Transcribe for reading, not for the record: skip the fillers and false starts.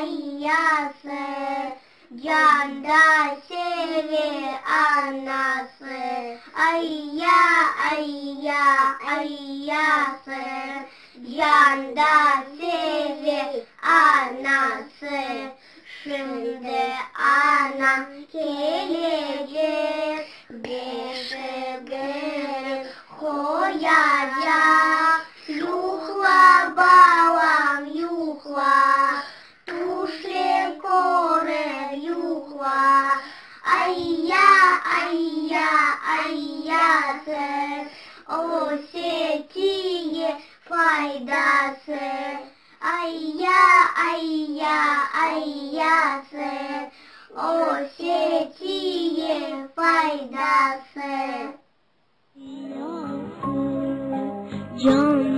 ayya Canda sevi anası ayya Canda sevi anası Şimdi anam gelecek beşiğini koyacak Yuhla balam yuhla Tuşle kore yuhla ayya O setiye faydası ayya O setiye faydası Can